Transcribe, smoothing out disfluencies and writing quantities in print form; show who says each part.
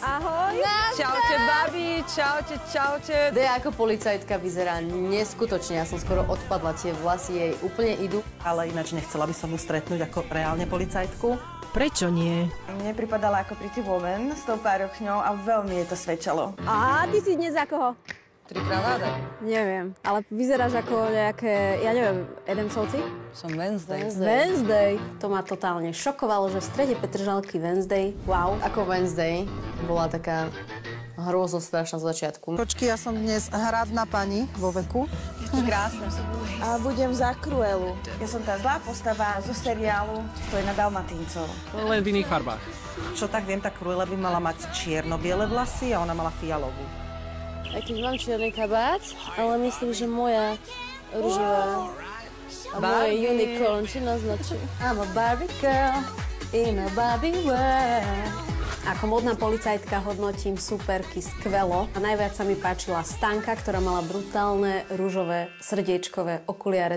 Speaker 1: Ahoj.
Speaker 2: Čaute, babi, čaute, čaute.
Speaker 3: Dea ako policajtka vyzerá neskutočne. Ja som skoro odpadla, tie vlasy jej úplne idú.
Speaker 4: Ale ináč nechcela by som ju stretnúť ako reálne policajtku.
Speaker 1: Prečo nie?
Speaker 5: Mne pripadala ako Pretty Woman s tou párokňou a veľmi jej to svedčalo.
Speaker 6: A ty si dnes ako ho?
Speaker 2: Trikrát hádaj.
Speaker 6: Neviem, ale vyzeráš ako nejaké, ja neviem, Adamsovci?
Speaker 2: Som Wednesday.
Speaker 6: Wednesday. To ma totálne šokovalo, že v strede Petržalky Wednesday, wow.
Speaker 3: Ako Wednesday bola taká hrozostrašná z začiatku.
Speaker 4: Počky, ja som dnes hradná pani vo veku.
Speaker 5: Krásne. A budem za Cruelu. Ja som tá zlá postava zo seriálu Stojí na Dalmatíncov.
Speaker 7: Len v iných farbách.
Speaker 4: Čo tak viem, tá Cruella by mala mať čierno-biele vlasy a ona mala fialovú.
Speaker 6: Aj keď mám čierny kabát, ale myslím, že moja ružová a moje unicorn, či naznačí. I'm a Barbie girl in a Barbie world. Ako modná policajtka hodnotím superky skvelo. A najviac sa mi páčila Stanka, ktorá mala brutálne ružové srdiečkové okuliare.